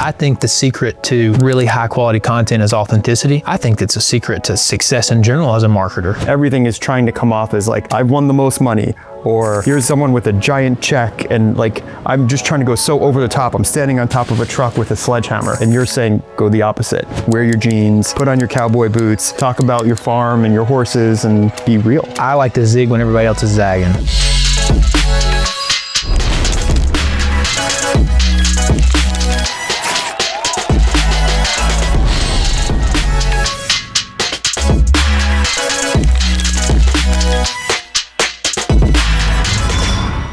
I think the secret to really high quality content is authenticity. I think it's a secret to success in general as a marketer. Everything is trying to come off as like, I've won the most money, or here's someone with a giant check, and like, I'm just trying to go so over the top. I'm standing on top of a truck with a sledgehammer, and you're saying, go the opposite. Wear your jeans, put on your cowboy boots, talk about your farm and your horses, and be real. I like to zig when everybody else is zagging.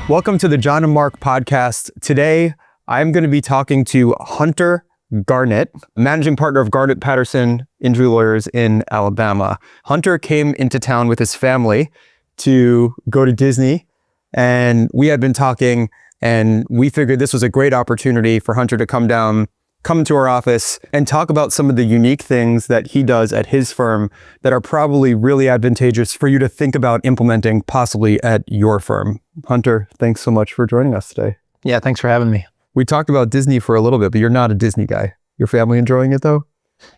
Welcome to the John and Marc podcast. Today, I'm going to be talking to Hunter Garnett, managing partner of Garnett Patterson Injury Lawyers in Alabama. Hunter came into town with his family to go to Disney, and we had been talking, and we figured this was a great opportunity for Hunter to come to our office and talk about some of the unique things that he does at his firm that are probably really advantageous for you to think about implementing possibly at your firm. Hunter, thanks so much for joining us today. Yeah, thanks for having me. We talked about Disney for a little bit, but you're not a Disney guy. Your family enjoying it though?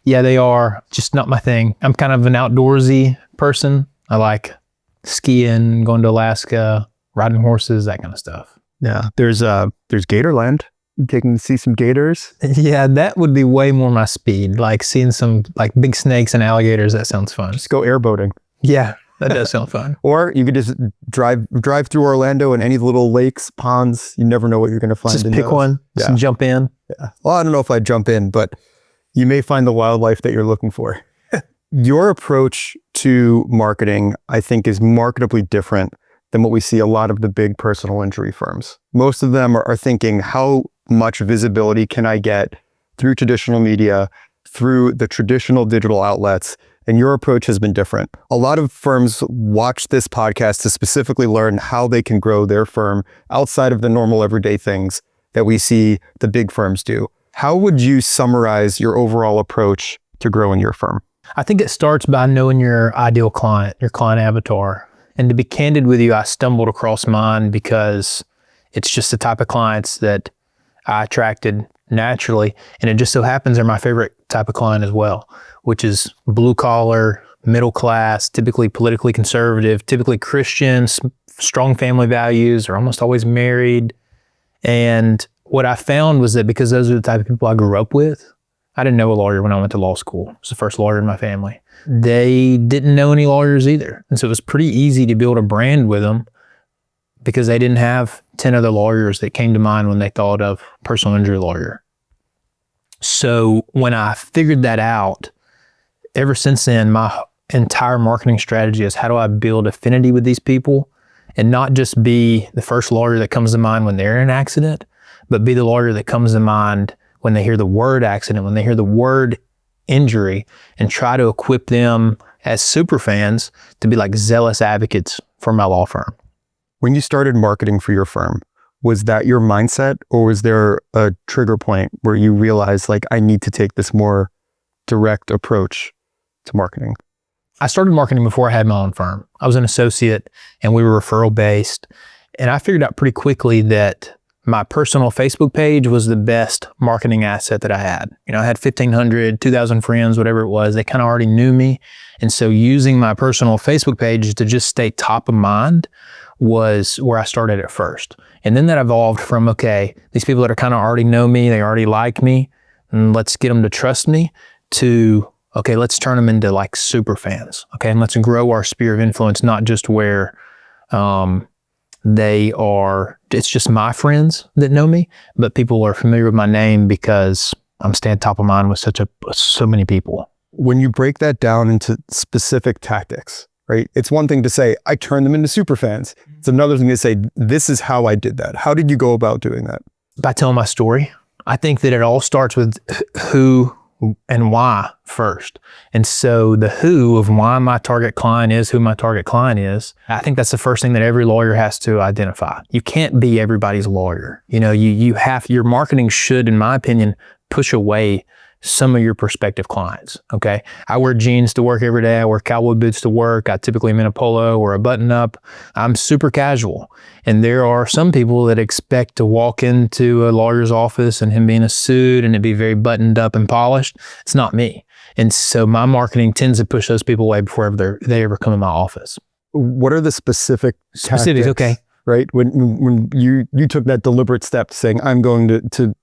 Yeah, they are. Just not my thing. I'm kind of an outdoorsy person. I like skiing, going to Alaska, riding horses, that kind of stuff. Yeah, there's Gatorland. Taking to see some gators. Yeah, that would be way more my speed. Like seeing some like big snakes and alligators, that sounds fun. Just go airboating. Yeah, that does sound fun. Or you could just drive through Orlando and any little lakes, ponds. You never know what you're going to find. Just pick one, just jump in. Yeah. Well, I don't know if I'd jump in, but you may find the wildlife that you're looking for. Your approach to marketing, I think, is marketably different than what we see a lot of the big personal injury firms. Most of them are thinking, how much visibility can I get through traditional media, through the traditional digital outlets? And your approach has been different. A lot of firms watch this podcast to specifically learn how they can grow their firm outside of the normal everyday things that we see the big firms do. How would you summarize your overall approach to growing your firm? I think it starts by knowing your ideal client, your client avatar. And to be candid with you, I stumbled across mine because it's just the type of clients that I attracted naturally. And it just so happens they're my favorite type of client as well, which is blue collar, middle class, typically politically conservative, typically Christian, strong family values, are almost always married. And what I found was that because those are the type of people I grew up with, I didn't know a lawyer when I went to law school. I was the first lawyer in my family. They didn't know any lawyers either. And so it was pretty easy to build a brand with them because they didn't have 10 other lawyers that came to mind when they thought of personal injury lawyer. So when I figured that out, ever since then, my entire marketing strategy is how do I build affinity with these people and not just be the first lawyer that comes to mind when they're in an accident, but be the lawyer that comes to mind when they hear the word accident, when they hear the word injury, and try to equip them as super fans to be like zealous advocates for my law firm. When you started marketing for your firm, was that your mindset, or was there a trigger point where you realized like, I need to take this more direct approach to marketing? I started marketing before I had my own firm. I was an associate and we were referral based. And I figured out pretty quickly that my personal Facebook page was the best marketing asset that I had. You know, I had 1,500, 2,000 friends, whatever it was. They kind of already knew me. And so using my personal Facebook page to just stay top of mind was where I started at first. And then that evolved from, okay, these people that are kind of already know me, they already like me, and let's get them to trust me, to, okay, let's turn them into like super fans. Okay, and let's grow our sphere of influence, not just where they are, it's just my friends that know me, but people are familiar with my name because I'm staying top of mind with so many people. When you break that down into specific tactics, right? It's one thing to say, I turned them into super fans. It's another thing to say, this is how I did that. How did you go about doing that? By telling my story. I think that it all starts with who and why first. And so the who of why my target client is who my target client is, I think that's the first thing that every lawyer has to identify. You can't be everybody's lawyer. You know, your marketing should, in my opinion, push away some of your prospective clients, okay? I wear jeans to work every day. I wear cowboy boots to work. I typically am in a polo or a button up. I'm super casual. And there are some people that expect to walk into a lawyer's office and him be in a suit and it be very buttoned up and polished. It's not me. And so my marketing tends to push those people away before they ever come in my office. What are the specifics, okay. Right? When you took that deliberate step saying, I'm going to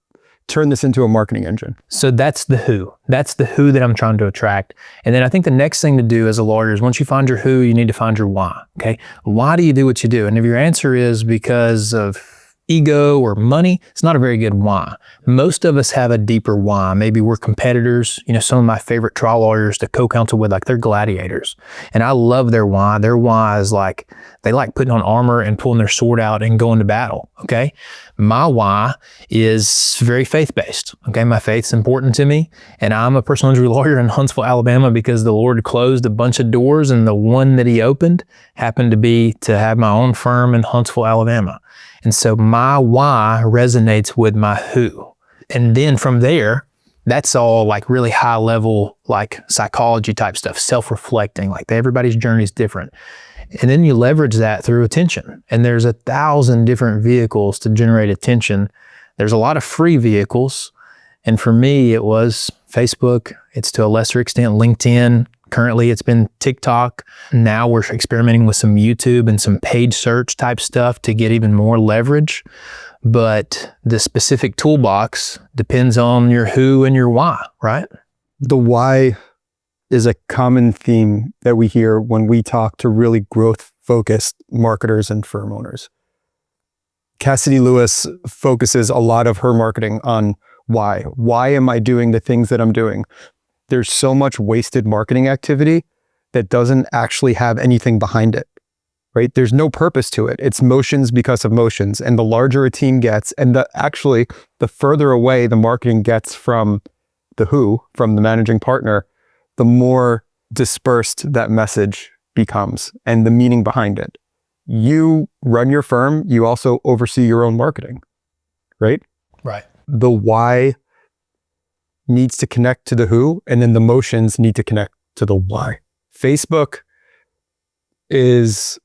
turn this into a marketing engine. So that's the who. That's the who that I'm trying to attract. And then I think the next thing to do as a lawyer is once you find your who, you need to find your why. Okay. Why do you do what you do? And if your answer is because of ego or money, it's not a very good why. Most of us have a deeper why. Maybe we're competitors. You know, some of my favorite trial lawyers to co-counsel with, like, they're gladiators. And I love their why. Their why is like, they like putting on armor and pulling their sword out and going to battle. Okay. My why is very faith-based. Okay. My faith's important to me. And I'm a personal injury lawyer in Huntsville, Alabama, because the Lord closed a bunch of doors and the one that he opened happened to be to have my own firm in Huntsville, Alabama. And so my why resonates with my who. And then from there, that's all like really high level, like psychology type stuff, self-reflecting, like everybody's journey is different. And then you leverage that through attention. And there's 1,000 different vehicles to generate attention. There's a lot of free vehicles. And for me, it was Facebook. It's to a lesser extent LinkedIn. Currently, it's been TikTok. Now we're experimenting with some YouTube and some paid search type stuff to get even more leverage. But the specific toolbox depends on your who and your why, right? The why is a common theme that we hear when we talk to really growth-focused marketers and firm owners. Cassidy Lewis focuses a lot of her marketing on why. Why am I doing the things that I'm doing? There's so much wasted marketing activity that doesn't actually have anything behind it, right? There's no purpose to it. It's motions because of motions. And the larger a team gets, and the further away the marketing gets from the who, from the managing partner, the more dispersed that message becomes and the meaning behind it. You run your firm, you also oversee your own marketing, right? Right. The why needs to connect to the who, and then the motions need to connect to the why. Facebook is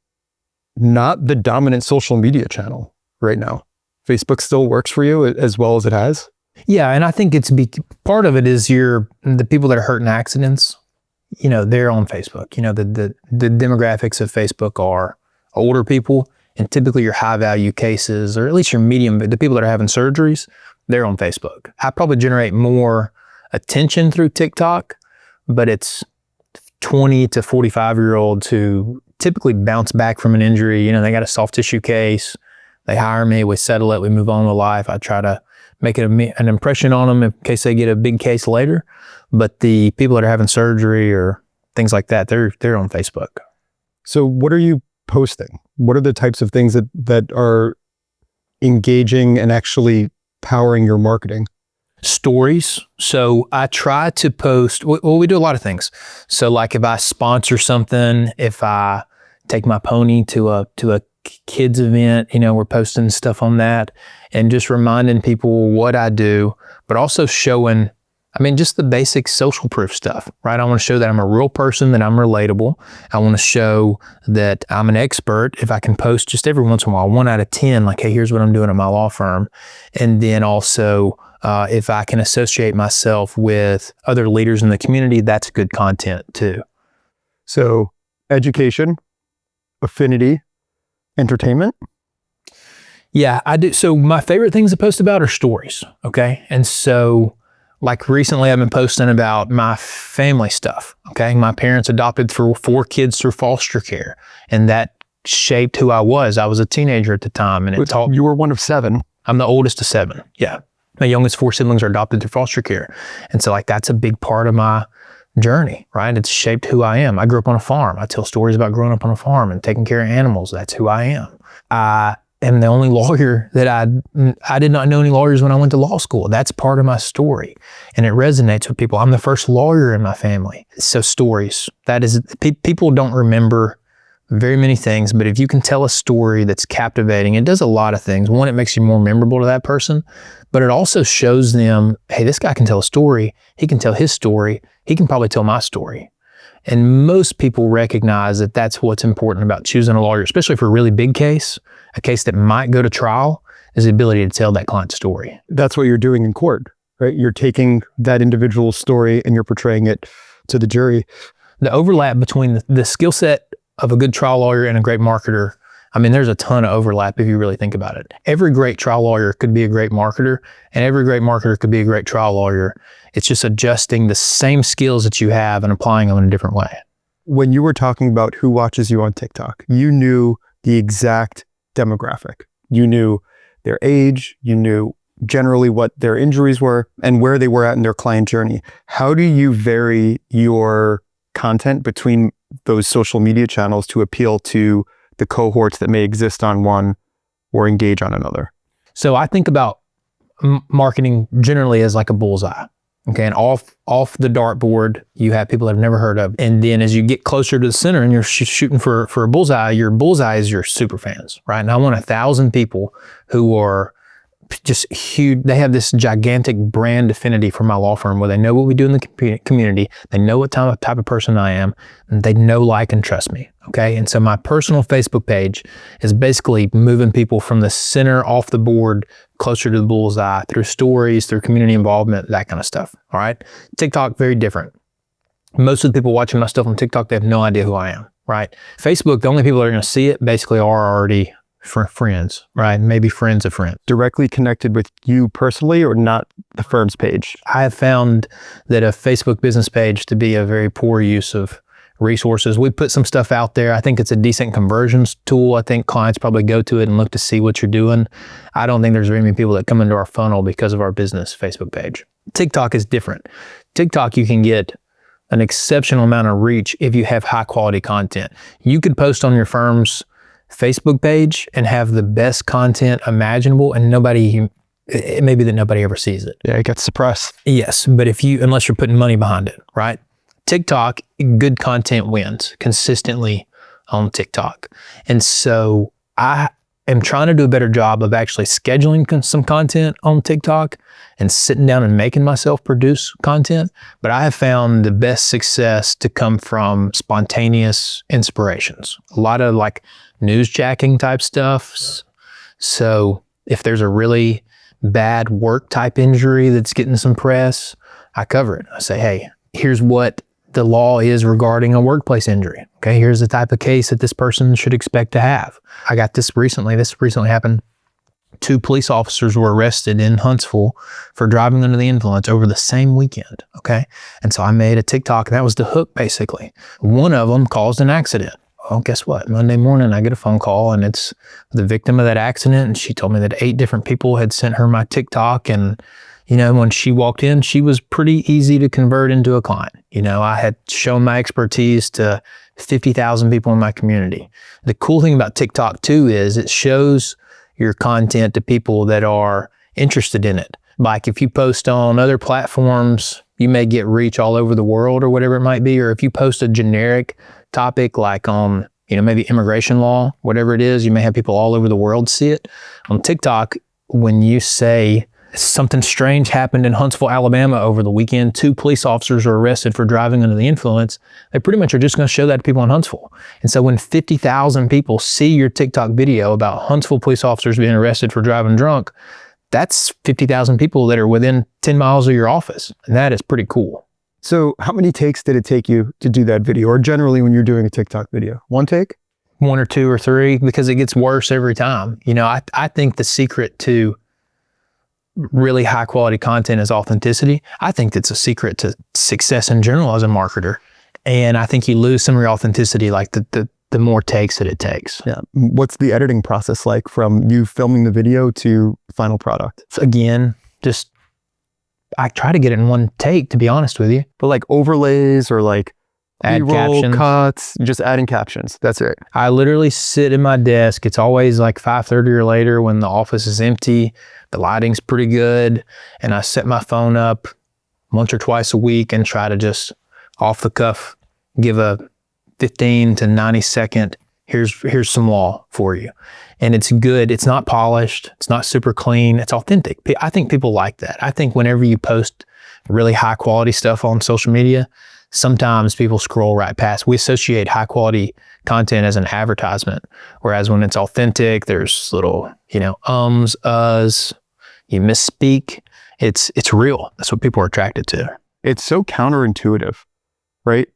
not the dominant social media channel right now. Facebook still works for you as well as it has. Yeah, and I think part of it is the people that are hurt in accidents, you know, they're on Facebook. You know, the demographics of Facebook are older people, and typically your high value cases, or at least your medium, the people that are having surgeries, they're on Facebook. I probably generate more attention through TikTok, but it's 20 to 45-year-olds who typically bounce back from an injury. You know, they got a soft tissue case. They hire me, we settle it, we move on with life. I try to make it an impression on them in case they get a big case later. But the people that are having surgery or things like that, they're on Facebook. So what are you posting? What are the types of things that are engaging and actually powering your marketing? Stories. So I try to post, well, we do a lot of things. So like if I sponsor something, if I take my pony to a kids event, you know, we're posting stuff on that and just reminding people what I do, but also showing, I mean, just the basic social proof stuff, right? I want to show that I'm a real person, that I'm relatable. I want to show that I'm an expert. If I can post just every once in a while, 1 out of 10, like, hey, here's what I'm doing at my law firm. And then also, if I can associate myself with other leaders in the community, that's good content too. So education, affinity, entertainment? Yeah, I do. So my favorite things to post about are stories, okay? And so like recently I've been posting about my family stuff, okay? My parents adopted 4 kids through foster care, and that shaped who I was. I was a teenager at the time, and You were one of 7. I'm the oldest of 7, yeah. My youngest 4 siblings are adopted through foster care. And so like that's a big part of my journey, right? It's shaped who I am. I grew up on a farm. I tell stories about growing up on a farm and taking care of animals. That's who I am. I am the only lawyer that I did not know any lawyers when I went to law school. That's part of my story. And it resonates with people. I'm the first lawyer in my family. So stories, that is, people don't remember very many things, but if you can tell a story that's captivating, it does a lot of things. One, it makes you more memorable to that person, but it also shows them, hey, this guy can tell a story. He can tell his story. He can probably tell my story. And most people recognize that that's what's important about choosing a lawyer, especially for a really big case, a case that might go to trial, is the ability to tell that client's story. That's what you're doing in court, right? You're taking that individual story and you're portraying it to the jury. The overlap between the skill set of a good trial lawyer and a great marketer, I mean, there's a ton of overlap if you really think about it. Every great trial lawyer could be a great marketer, and every great marketer could be a great trial lawyer. It's just adjusting the same skills that you have and applying them in a different way. When you were talking about who watches you on TikTok, you knew the exact demographic. You knew their age, you knew generally what their injuries were and where they were at in their client journey. How do you vary your content between those social media channels to appeal to the cohorts that may exist on one or engage on another? So I think about marketing generally as like a bullseye. Okay, and off the dartboard, you have people that have never heard of. And then as you get closer to the center and you're shooting for a bullseye, your bullseye is your super fans, right? And I want 1,000 people who are just huge. They have this gigantic brand affinity for my law firm where they know what we do in the community. They know what type of person I am, and they know, like, and trust me. Okay. And so my personal Facebook page is basically moving people from the center off the board closer to the bullseye through stories, through community involvement, that kind of stuff. All right. TikTok, very different. Most of the people watching my stuff on TikTok, they have no idea who I am. Right. Facebook, the only people that are going to see it basically are already friends, right? Maybe friends of friends. Directly connected with you personally or not the firm's page? I have found that a Facebook business page to be a very poor use of resources. We put some stuff out there. I think it's a decent conversions tool. I think clients probably go to it and look to see what you're doing. I don't think there's very many people that come into our funnel because of our business Facebook page. TikTok is different. TikTok, you can get an exceptional amount of reach if you have high quality content. You could post on your firm's Facebook page and have the best content imaginable, and it may be that nobody ever sees it. Yeah, it gets suppressed. Yes, but unless you're putting money behind it, right? TikTok, good content wins consistently on TikTok. And so I am trying to do a better job of actually scheduling some content on TikTok and sitting down and making myself produce content. But I have found the best success to come from spontaneous inspirations. A lot of like newsjacking type stuff. So if there's a really bad work type injury that's getting some press, I cover it. I say, hey, here's what the law is regarding a workplace injury. Okay, here's the type of case that this person should expect to have. I got this recently. This recently happened. 2 police officers were arrested in Huntsville for driving under the influence over the same weekend. Okay, and so I made a TikTok. That was the hook, basically. One of them caused an accident. Well, guess what? Monday morning, I get a phone call, and it's the victim of that accident. And she told me that 8 different people had sent her my TikTok. And, you know, when she walked in, she was pretty easy to convert into a client. You know, I had shown my expertise to 50,000 people in my community. The cool thing about TikTok, too, is it shows your content to people that are interested in it. Like if you post on other platforms, you may get reach all over the world or whatever it might be. Or if you post a generic topic like on, you know, maybe immigration law, whatever it is, you may have people all over the world see it. On TikTok, when you say something strange happened in Huntsville, Alabama over the weekend, 2 police officers were arrested for driving under the influence, they pretty much are just going to show that to people in Huntsville. And so when 50,000 people see your TikTok video about Huntsville police officers being arrested for driving drunk, that's 50,000 people that are within 10 miles of your office. And that is pretty cool. So how many takes did it take you to do that video? Or generally when you're doing a TikTok video, 1 take? 1 or 2 or 3, because it gets worse every time. You know, I think the secret to really high quality content is authenticity. I think it's a secret to success in general as a marketer. And I think you lose some of your authenticity like the more takes that it takes. Yeah. What's the editing process like from you filming the video to final product? Again, just I try to get it in 1 take, to be honest with you. But like overlays or like add captions, cuts, just adding captions. That's it. I literally sit in my desk. It's always like 5:30 or later when the office is empty. The lighting's pretty good. And I set my phone up once or twice a week and try to just off the cuff give a 15 to 90 second, Here's some law for you. And it's good. It's not polished. It's not super clean. It's authentic. I think people like that. I think whenever you post really high quality stuff on social media, sometimes people scroll right past. We associate high quality content as an advertisement, whereas when it's authentic, there's little, uhs, you misspeak. It's real. That's what people are attracted to. It's so counterintuitive, right?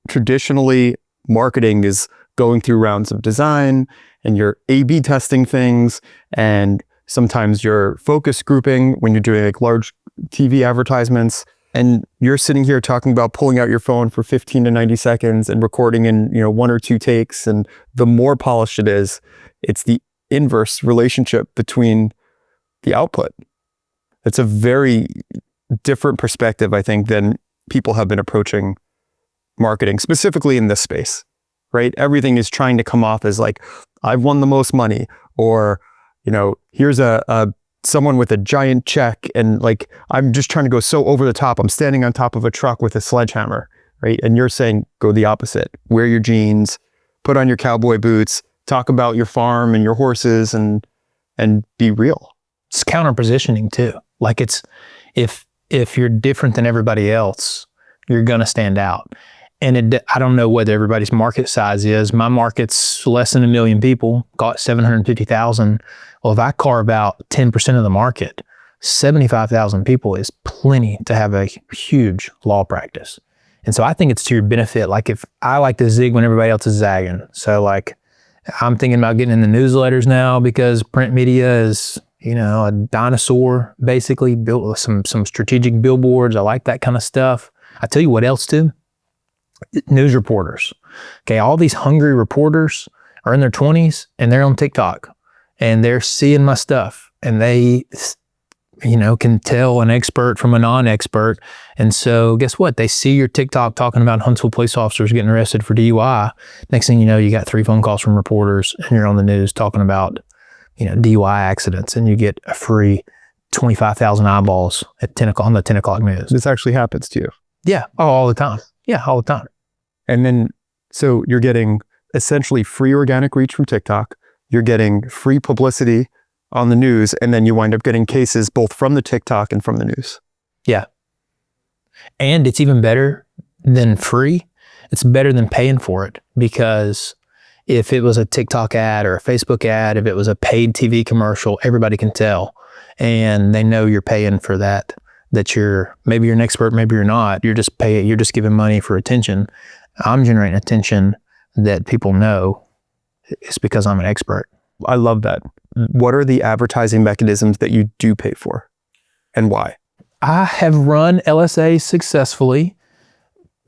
Traditionally, marketing is going through rounds of design and you're A/B testing things, and sometimes you're focus grouping when you're doing like large TV advertisements, and you're sitting here talking about pulling out your phone for 15 to 90 seconds and recording in 1 or 2 takes. And the more polished it is, it's the inverse relationship between the output. It's a very different perspective, I think, than people have been approaching marketing, specifically in this space, right? Everything is trying to come off as like, I've won the most money, or, here's a someone with a giant check, and like, I'm just trying to go so over the top. I'm standing on top of a truck with a sledgehammer, right? And you're saying, go the opposite. Wear your jeans, put on your cowboy boots, talk about your farm and your horses, and be real. It's counter positioning too. Like if you're different than everybody else, you're going to stand out. And I don't know what everybody's market size is. My market's less than 1 million people, got 750,000. Well, if I carve out 10% of the market, 75,000 people is plenty to have a huge law practice. And so I think it's to your benefit. Like, if I like to zig when everybody else is zagging. So like, I'm thinking about getting in the newsletters now because print media is, a dinosaur, basically, built with some strategic billboards. I like that kind of stuff. I tell you what else too. News reporters. Okay, all these hungry reporters are in their 20s and they're on TikTok and they're seeing my stuff, and they, can tell an expert from a non-expert. And so guess what? They see your TikTok talking about Huntsville police officers getting arrested for DUI. Next thing you know, you got 3 phone calls from reporters and you're on the news talking about, DUI accidents, and you get a free 25,000 eyeballs at 10 o'clock on the 10 o'clock news. This actually happens to you. Yeah. Oh, all the time. Yeah, all the time. And then, so you're getting essentially free organic reach from TikTok. You're getting free publicity on the news, and then you wind up getting cases both from the TikTok and from the news. Yeah. And it's even better than free. It's better than paying for it, because if it was a TikTok ad or a Facebook ad, if it was a paid TV commercial, everybody can tell. And they know you're paying for that maybe you're an expert, maybe you're not. You're just giving money for attention. I'm generating attention that people know is because I'm an expert. I love that. What are the advertising mechanisms that you do pay for, and why? I have run LSAs successfully.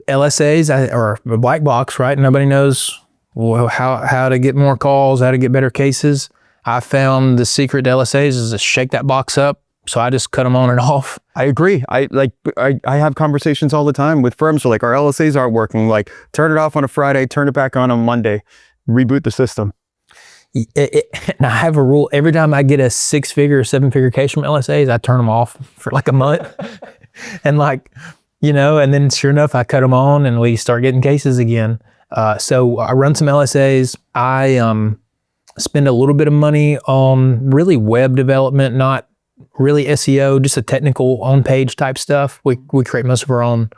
LSAs are a black box, right? Nobody knows how to get more calls, how to get better cases. I found the secret to LSAs is to shake that box up. So I just cut them on and off. I agree. I have conversations all the time with firms who are like, our LSAs aren't working. Like, turn it off on a Friday, turn it back on Monday, reboot the system. And I have a rule. Every time I get a 6-figure or 7-figure case from LSAs, I turn them off for like a month. And and then sure enough, I cut them on and we start getting cases again. So I run some LSAs. I spend a little bit of money on really web development, not really SEO, just a technical on-page type stuff. We create most of our own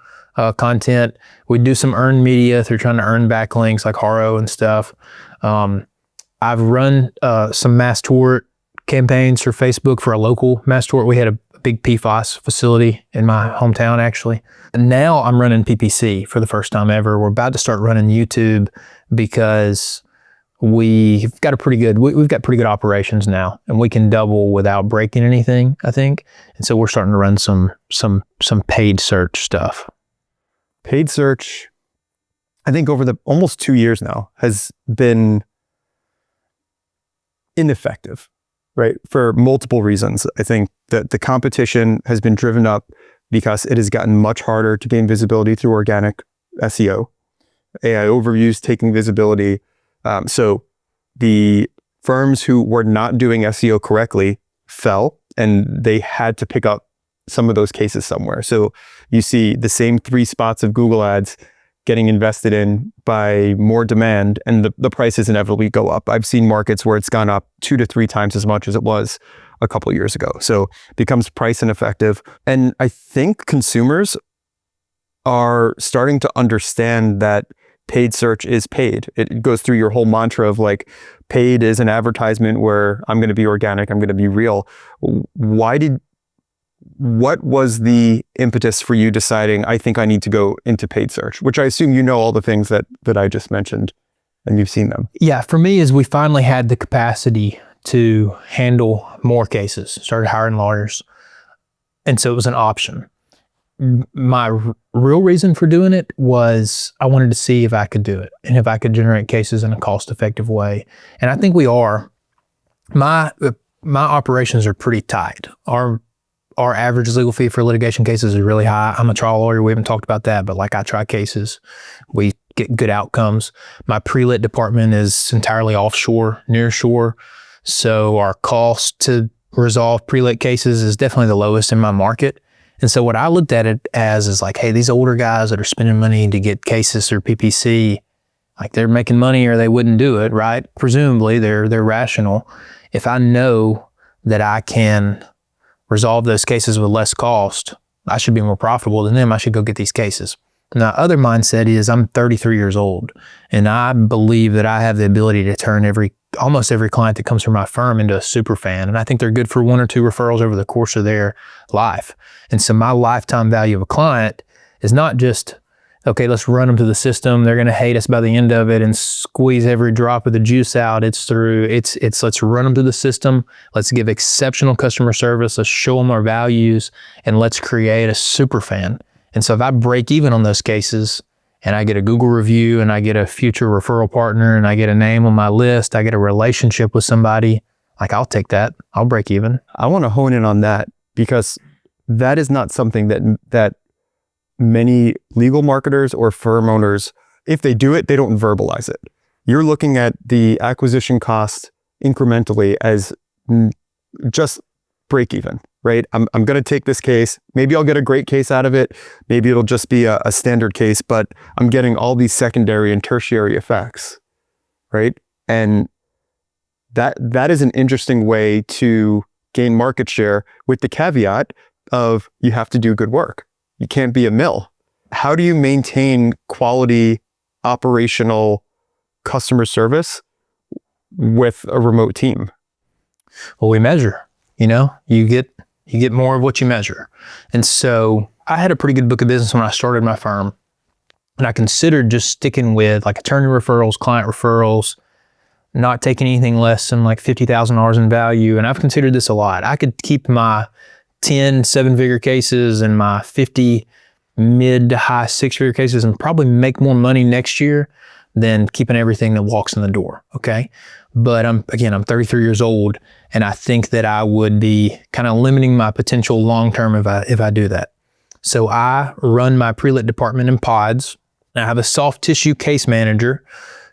content. We do some earned media through trying to earn backlinks like Haro and stuff. I've run some mass tort campaigns for Facebook for a local mass tort. We had a big PFAS facility in my hometown, actually. And now I'm running PPC for the first time ever. We're about to start running YouTube because we've got pretty good operations now, and we can double without breaking anything, I think. And so we're starting to run some paid search stuff. Paid search, I think over the almost 2 years now, has been ineffective, right? For multiple reasons. I think that the competition has been driven up because it has gotten much harder to gain visibility through organic SEO. AI overviews taking visibility. So the firms who were not doing SEO correctly fell, and they had to pick up some of those cases somewhere. So you see the same 3 spots of Google ads getting invested in by more demand, and the prices inevitably go up. I've seen markets where it's gone up 2 to 3 times as much as it was a couple of years ago. So it becomes price ineffective. And I think consumers are starting to understand that paid search is paid. It goes through your whole mantra of like, paid is an advertisement where I'm going to be organic, I'm going to be real. What was the impetus for you deciding, I think I need to go into paid search, which I assume you know all the things that I just mentioned and you've seen them? Yeah, for me is we finally had the capacity to handle more cases, started hiring lawyers. And so it was an option. My real reason for doing it was I wanted to see if I could do it and if I could generate cases in a cost-effective way. And I think we are. My operations are pretty tight. Our average legal fee for litigation cases is really high. I'm a trial lawyer. We haven't talked about that, but like I try cases. We get good outcomes. My pre-lit department is entirely offshore, near shore. So our cost to resolve pre-lit cases is definitely the lowest in my market. And so what I looked at it as is like, hey, these older guys that are spending money to get cases through PPC, like they're making money or they wouldn't do it, right? Presumably they're rational. If I know that I can resolve those cases with less cost, I should be more profitable than them. I should go get these cases. Now, other mindset is I'm 33 years old and I believe that I have the ability to turn almost every client that comes from my firm into a super fan. And I think they're good for 1 or 2 referrals over the course of their life. And so my lifetime value of a client is not just, okay, let's run them to the system. They're going to hate us by the end of it and squeeze every drop of the juice out. It's let's run them to the system. Let's give exceptional customer service. Let's show them our values and let's create a super fan. And so if I break even on those cases and I get a Google review and I get a future referral partner and I get a name on my list, I get a relationship with somebody, like I'll take that. I'll break even. I want to hone in on that because that is not something that many legal marketers or firm owners, if they do it, they don't verbalize it. You're looking at the acquisition cost incrementally as just break even, right? I'm going to take this case. Maybe I'll get a great case out of it. Maybe it'll just be a standard case, but I'm getting all these secondary and tertiary effects, right? And that is an interesting way to gain market share with the caveat of you have to do good work. You can't be a mill. How do you maintain quality operational customer service with a remote team? Well, we measure, you get more of what you measure. And so I had a pretty good book of business when I started my firm. And I considered just sticking with like attorney referrals, client referrals, not taking anything less than like $50,000 in value. And I've considered this a lot. I could keep my 10 7-figure cases and my 50 mid to high 6-figure cases and probably make more money next year than keeping everything that walks in the door. Okay. But I'm 33 years old and I think that I would be kind of limiting my potential long-term if I do that. So I run my pre-lit department in pods. And I have a soft tissue case manager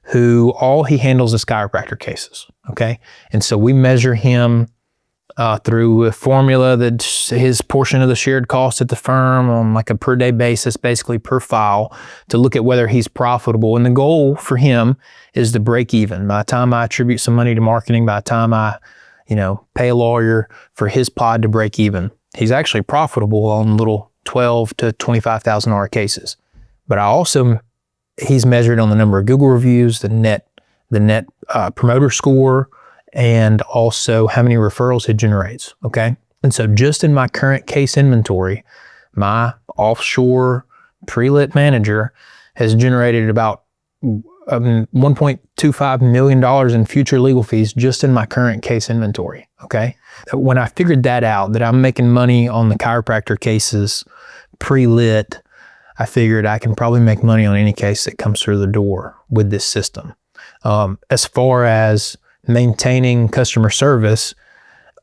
who all he handles is chiropractor cases. Okay. And so we measure him through a formula that's his portion of the shared cost at the firm on like a per day basis, basically per file, to look at whether he's profitable. And the goal for him is to break even. By the time I attribute some money to marketing, by the time I, pay a lawyer for his pod to break even, he's actually profitable on little $12,000 to $25,000 cases. But he's measured on the number of Google reviews, the net promoter score, and also how many referrals it generates, okay? And so just in my current case inventory, my offshore pre-lit manager has generated about $1.25 million in future legal fees just in my current case inventory, okay? When I figured that out, that I'm making money on the chiropractor cases pre-lit, I figured I can probably make money on any case that comes through the door with this system. As far as maintaining customer service,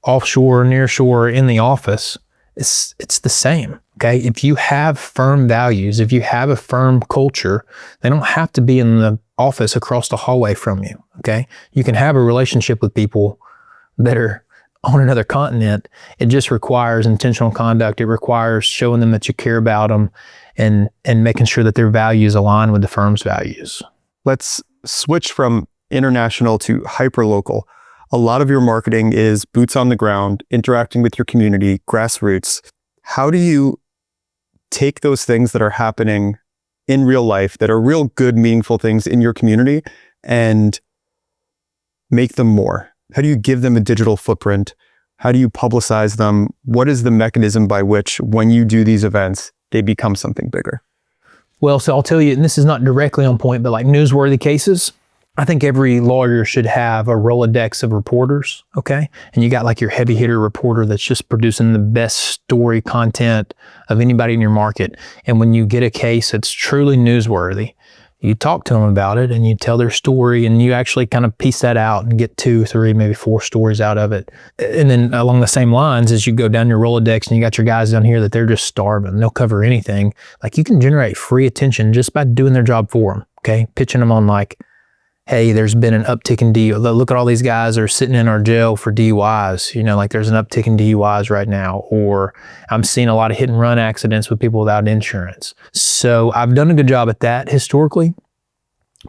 offshore, nearshore, in the office, it's the same, okay? If you have firm values, if you have a firm culture, they don't have to be in the office across the hallway from you, okay? You can have a relationship with people that are on another continent. It just requires intentional conduct. It requires showing them that you care about them and making sure that their values align with the firm's values. Let's switch from international to hyper-local. A lot of your marketing is boots on the ground, interacting with your community, grassroots. How do you take those things that are happening in real life, that are real good, meaningful things in your community, and make them more? How do you give them a digital footprint? How do you publicize them? What is the mechanism by which, when you do these events, they become something bigger? Well, so I'll tell you, and this is not directly on point, but like newsworthy cases, I think every lawyer should have a Rolodex of reporters, okay? And you got like your heavy hitter reporter that's just producing the best story content of anybody in your market. And when you get a case that's truly newsworthy, you talk to them about it and you tell their story and you actually kind of piece that out and get 2, 3, maybe 4 stories out of it. And then along the same lines, as you go down your Rolodex and you got your guys down here that they're just starving, they'll cover anything. Like you can generate free attention just by doing their job for them, okay? Pitching them on like, hey, there's been an uptick in DUI. Look at all these guys that are sitting in our jail for DUIs. You know, like there's an uptick in DUIs right now. Or I'm seeing a lot of hit and run accidents with people without insurance. So I've done a good job at that historically.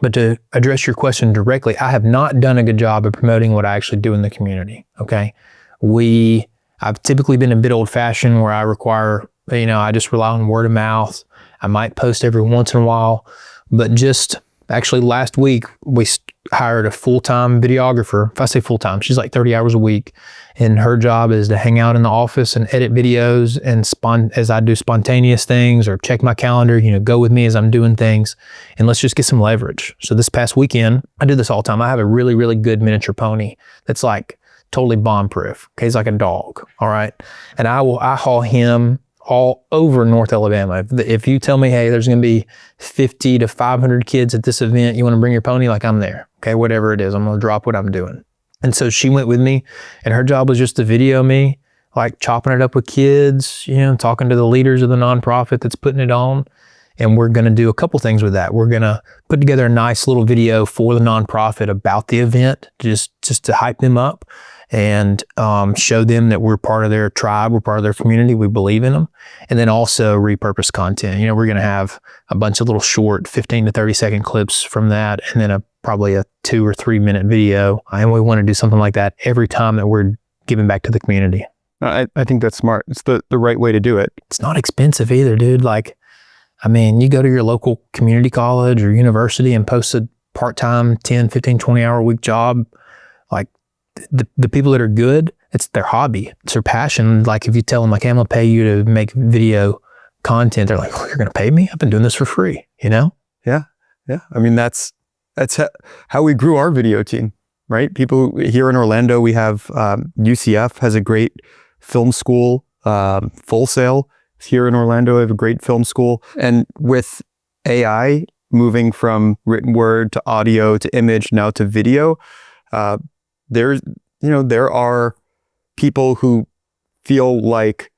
But to address your question directly, I have not done a good job of promoting what I actually do in the community, okay? I've typically been a bit old fashioned where I require, I just rely on word of mouth. I might post every once in a while, but just actually last week, we hired a full-time videographer. If I say full-time, she's like 30 hours a week. And her job is to hang out in the office and edit videos and as I do spontaneous things or check my calendar, go with me as I'm doing things. And let's just get some leverage. So this past weekend, I do this all the time. I have a really, really good miniature pony that's like totally bomb-proof. Okay, he's like a dog, all right? And I haul him all over North Alabama. If you tell me, hey, there's going to be 50 to 500 kids at this event, you want to bring your pony? Like, I'm there. Okay, whatever it is, I'm going to drop what I'm doing. And so she went with me, and her job was just to video me, like chopping it up with kids, talking to the leaders of the nonprofit that's putting it on. And we're going to do a couple things with that. We're going to put together a nice little video for the nonprofit about the event, just to hype them up and show them that we're part of their tribe, we're part of their community, we believe in them. And then also repurpose content. We're going to have a bunch of little short 15 to 30 second clips from that, and then probably a 2 or 3 minute video. And we want to do something like that every time that we're giving back to the community. I think that's smart. It's the right way to do it. It's not expensive either, dude. You go to your local community college or university and post a part-time 10, 15, 20 hour a week job. Like the people that are good, it's their hobby. It's their passion. Like if you tell them like, hey, I'm going to pay you to make video content, they're like, oh, you're going to pay me? I've been doing this for free, Yeah. I mean, that's how we grew our video team, right? People here in Orlando, we have UCF has a great film school, Full Sail. Here in Orlando, we have a great film school. And with AI moving from written word to audio to image, now to video, there are people who feel like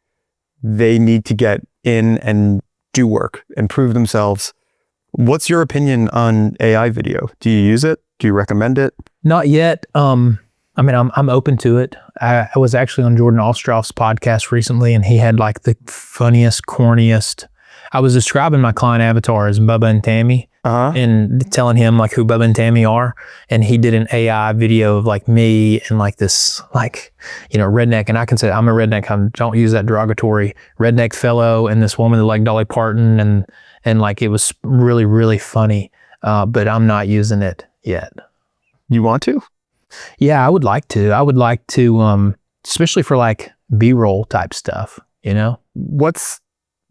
they need to get in and do work and prove themselves. What's your opinion on AI video? Do you use it? Do you recommend it? Not yet. I'm open to it. I was actually on Jordan Ostroff's podcast recently, and he had like the funniest, corniest. I was describing my client avatar as Bubba and Tammy, and telling him like who Bubba and Tammy are, and he did an AI video of like me and like this redneck, and I can say I'm a redneck. I don't use that derogatory redneck fellow, and this woman that liked Dolly Parton, and like it was really, really funny, but I'm not using it yet. You want to? Yeah, I would like to, especially for like B-roll type stuff, What's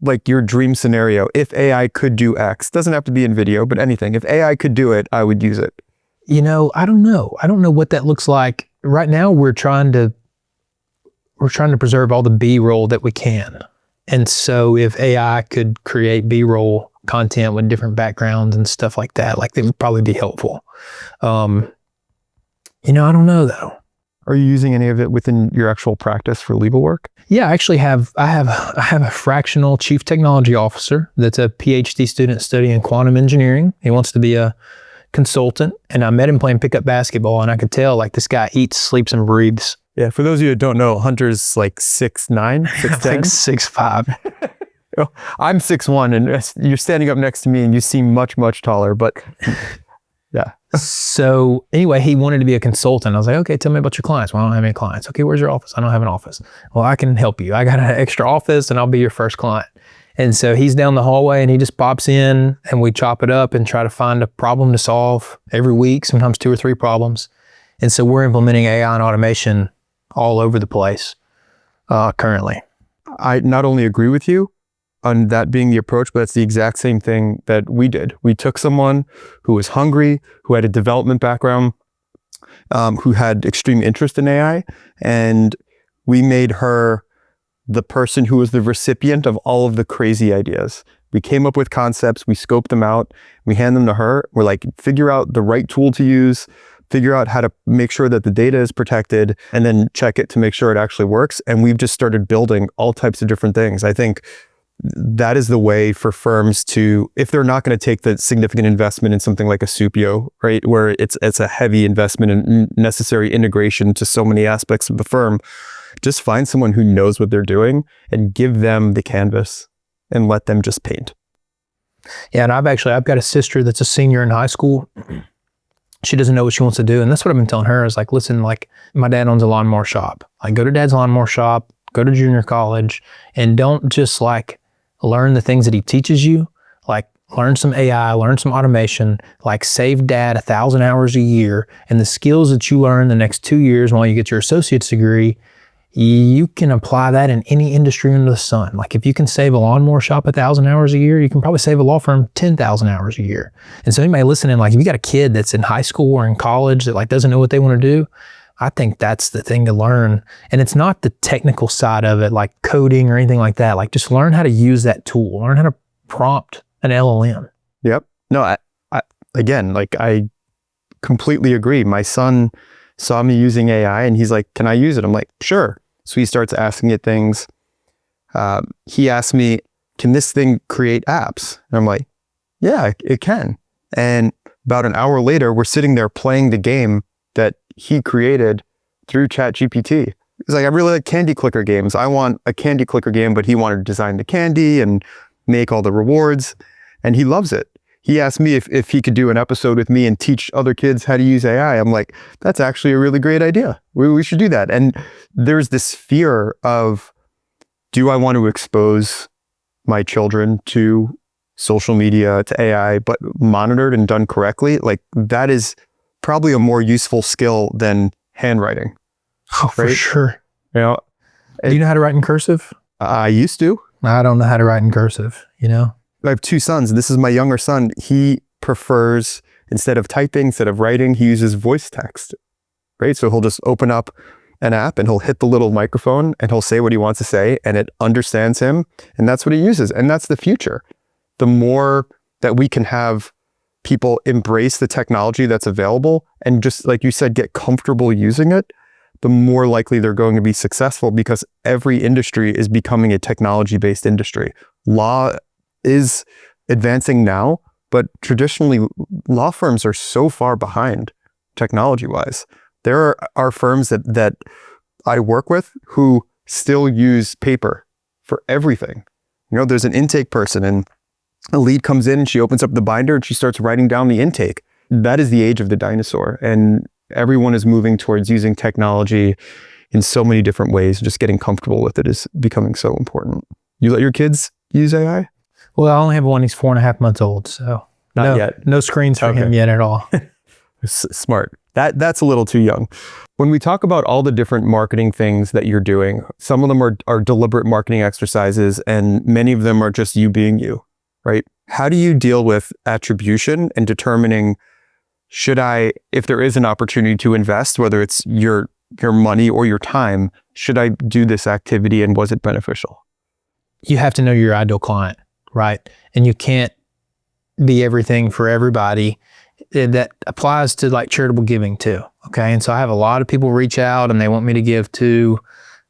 like your dream scenario? If AI could do X, doesn't have to be in video, but anything. If AI could do it, I would use it. I don't know. I don't know what that looks like. Right now, we're trying to preserve all the B-roll that we can. And so if AI could create B-roll content with different backgrounds and stuff like that, like it would probably be helpful. I don't know though. Are you using any of it within your actual practice for legal work? Yeah, I actually have a fractional chief technology officer that's a PhD student studying quantum engineering. He wants to be a consultant, and I met him playing pickup basketball, and I could tell like this guy eats, sleeps, and breathes Yeah, for those of you that don't know, Hunter's like 6'9", 6'10". 6'5". I'm 6'1", and you're standing up next to me and you seem much, much taller, but yeah. So anyway, he wanted to be a consultant. I was like, okay, tell me about your clients. Well, I don't have any clients. Okay, where's your office? I don't have an office. Well, I can help you. I got an extra office and I'll be your first client. And so he's down the hallway and he just pops in and we chop it up and try to find a problem to solve every week, sometimes 2 or 3 problems. And so we're implementing AI and automation all over the place currently. I not only agree with you on that being the approach, but it's the exact same thing that we did. We took someone who was hungry, who had a development background, who had extreme interest in AI, and we made her the person who was the recipient of all of the crazy ideas. We came up with concepts, we scoped them out, we hand them to her. We're like, figure out the right tool to use, figure out how to make sure that the data is protected, and then check it to make sure it actually works. And we've just started building all types of different things. I think that is the way for firms to, if they're not going to take the significant investment in something like a Supio, right, where it's a heavy investment in necessary integration to so many aspects of the firm, just find someone who knows what they're doing and give them the canvas and let them just paint. Yeah, and I've got a sister that's a senior in high school. She doesn't know what she wants to do. And that's what I've been telling her is like, listen, like my dad owns a lawnmower shop. Like go to dad's lawnmower shop, go to junior college, and don't just like learn the things that he teaches you. Like learn some AI, learn some automation, like save dad 1,000 hours a year. And the skills that you learn the next 2 years while you get your associate's degree, you can apply that in any industry under the sun. Like if you can save a lawnmower shop 1,000 hours a year, you can probably save a law firm 10,000 hours a year. And so anybody listening, like if you got a kid that's in high school or in college that like doesn't know what they want to do, I think that's the thing to learn. And it's not the technical side of it, like coding or anything like that. Like just learn how to use that tool, learn how to prompt an LLM. Yep. No, I completely agree. My son saw me using AI and he's like, can I use it? I'm like, sure. So he starts asking it things. He asked me, can this thing create apps? And I'm like, yeah, it can. And about an hour later, we're sitting there playing the game that he created through ChatGPT. He's like, I really like candy clicker games. I want a candy clicker game, but he wanted to design the candy and make all the rewards. And he loves it. He asked me if he could do an episode with me and teach other kids how to use AI. I'm like, that's actually a really great idea. We should do that. And there's this fear of, do I want to expose my children to social media, to AI, but monitored and done correctly? Like that is probably a more useful skill than handwriting. Oh, for sure. You know, do you know how to write in cursive? I used to. I don't know how to write in cursive, you know? I have 2 sons. This is my younger son. He prefers, instead of typing, instead of writing, he uses voice text, right? So he'll just open up an app and he'll hit the little microphone and he'll say what he wants to say and it understands him. And that's what he uses. And that's the future. The more that we can have people embrace the technology that's available and just, like you said, get comfortable using it, the more likely they're going to be successful because every industry is becoming a technology-based industry. Law is advancing now, but traditionally law firms are so far behind technology-wise. There are firms that I work with who still use paper for everything. You know, there's an intake person and a lead comes in and she opens up the binder and she starts writing down the intake. That is the age of the dinosaur. And everyone is moving towards using technology in so many different ways. Just getting comfortable with it is becoming so important. You let your kids use AI? Well, I only have one. He's 4.5 months old. So not yet. No screens for him yet at all. Smart. That's a little too young. When we talk about all the different marketing things that you're doing, some of them are deliberate marketing exercises and many of them are just you being you, right? How do you deal with attribution and determining, if there is an opportunity to invest, whether it's your money or your time, should I do this activity and was it beneficial? You have to know your ideal client, right? And you can't be everything for everybody. That applies to like charitable giving too. Okay. And so I have a lot of people reach out and they want me to give to,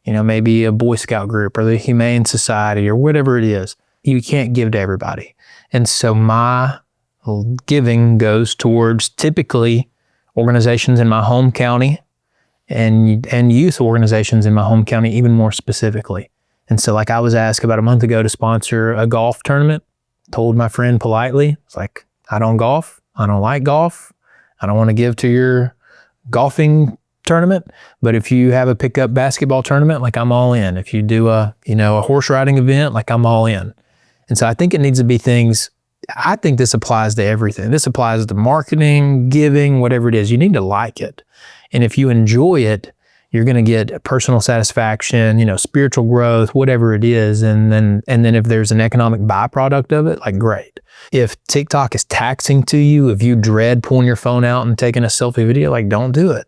maybe a Boy Scout group or the Humane Society or whatever it is. You can't give to everybody. And so my giving goes towards typically organizations in my home county and youth organizations in my home county even more specifically. And so like I was asked about a month ago to sponsor a golf tournament. Told my friend politely, it's like, I don't golf. I don't like golf. I don't want to give to your golfing tournament. But if you have a pickup basketball tournament, like I'm all in. If you do a horse riding event, like I'm all in. And so I think it needs to be things, I think this applies to everything. This applies to marketing, giving, whatever it is. You need to like it. And if you enjoy it, you're going to get personal satisfaction, spiritual growth, whatever it is. And then if there's an economic byproduct of it, like great. If TikTok is taxing to you, if you dread pulling your phone out and taking a selfie video, like don't do it.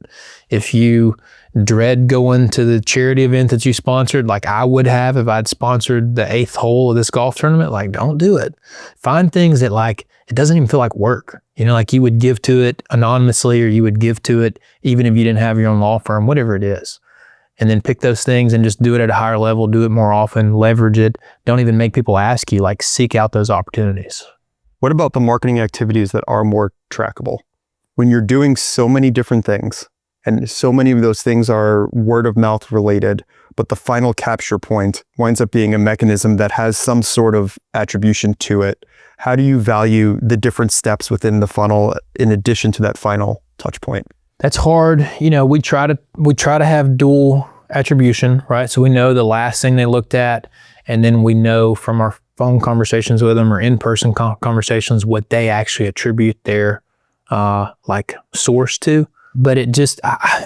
If you dread going to the charity event that you sponsored, like I would have if I'd sponsored the 8th hole of this golf tournament, like don't do it. Find things that like, it doesn't even feel like work. Like you would give to it anonymously, or you would give to it even if you didn't have your own law firm, whatever it is. And then pick those things and just do it at a higher level, do it more often, leverage it. Don't even make people ask you, like seek out those opportunities. What about the marketing activities that are more trackable? When you're doing so many different things, and so many of those things are word of mouth related, but the final capture point winds up being a mechanism that has some sort of attribution to it. How do you value the different steps within the funnel in addition to that final touch point? That's hard. We try to have dual attribution, right? So we know the last thing they looked at, and then we know from our phone conversations with them or in-person conversations what they actually attribute their source to. But it just,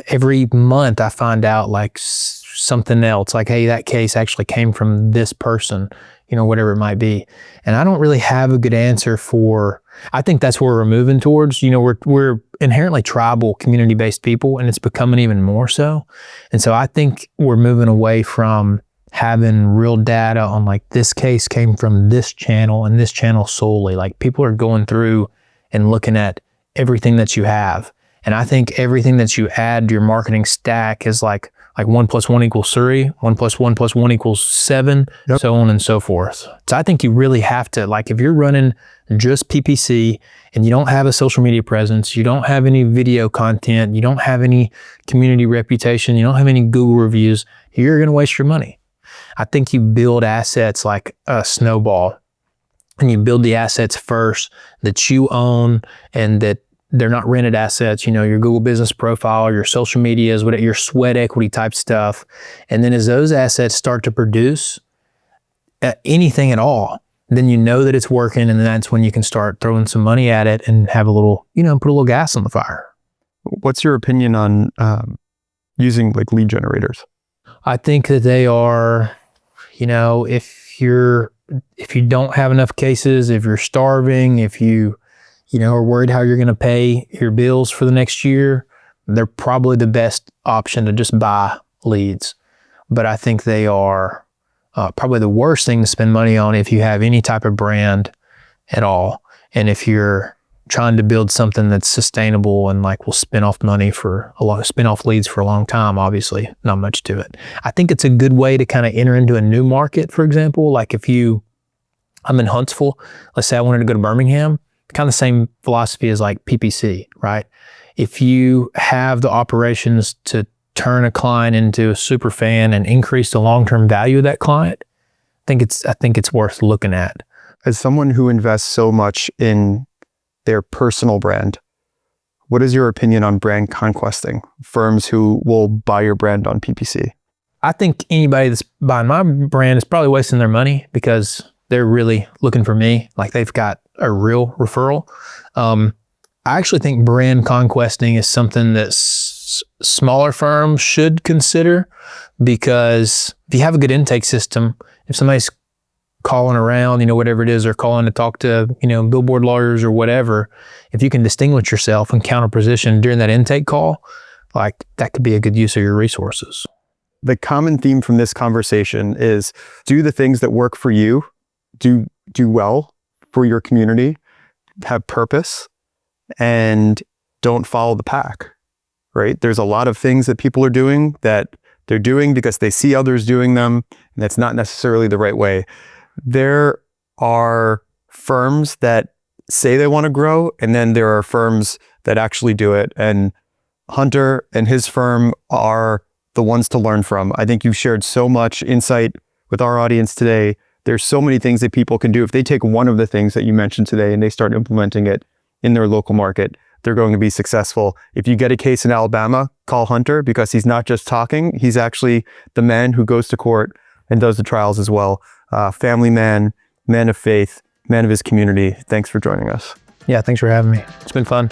every month I find out like something else, like, hey, that case actually came from this person, whatever it might be. And I don't really have a good answer for, I think that's where we're moving towards. We're inherently tribal, community-based people, and it's becoming even more so. And so I think we're moving away from having real data on like this case came from this channel and this channel solely. Like people are going through and looking at everything that you have. And I think everything that you add to your marketing stack is like 1 + 1 = 3, 1 + 1 + 1 = 7, yep. So on and so forth. So I think you really have to, like if you're running just PPC and you don't have a social media presence, you don't have any video content, you don't have any community reputation, you don't have any Google reviews, you're going to waste your money. I think you build assets like a snowball, and you build the assets first that you own and that they're not rented assets, your Google business profile, your social medias, your sweat equity type stuff. And then as those assets start to produce anything at all, then you know that it's working, and that's when you can start throwing some money at it and have a little, put a little gas on the fire. What's your opinion on using like lead generators? I think that they are, if you don't have enough cases, if you're starving, if you are worried how you're going to pay your bills for the next year, they're probably the best option to just buy leads. But I think they are probably the worst thing to spend money on if you have any type of brand at all. And if you're trying to build something that's sustainable and like will spin off leads for a long time, obviously not much to it. I think it's a good way to kind of enter into a new market. For example, like I'm in Huntsville, let's say I wanted to go to Birmingham, kind of the same philosophy as like PPC, right? If you have the operations to turn a client into a super fan and increase the long-term value of that client, I think it's worth looking at. As someone who invests so much in their personal brand, what is your opinion on brand conquesting, firms who will buy your brand on PPC? I think anybody that's buying my brand is probably wasting their money because they're really looking for me. Like they've got a real referral. I actually think brand conquesting is something that smaller firms should consider, because if you have a good intake system, if somebody's calling around, whatever it is, or calling to talk to, billboard lawyers or whatever, if you can distinguish yourself and counter position during that intake call, like that could be a good use of your resources. The common theme from this conversation is do the things that work for you, do well for your community, have purpose, and don't follow the pack, right? There's a lot of things that people are doing that they're doing because they see others doing them, and that's not necessarily the right way. There are firms that say they want to grow, and then there are firms that actually do it. And Hunter and his firm are the ones to learn from. I think you've shared so much insight with our audience today. There's so many things that people can do. If they take one of the things that you mentioned today and they start implementing it in their local market, they're going to be successful. If you get a case in Alabama, call Hunter, because he's not just talking. He's actually the man who goes to court and does the trials as well. Family man, man of faith, man of his community. Thanks for joining us. Yeah, thanks for having me. It's been fun.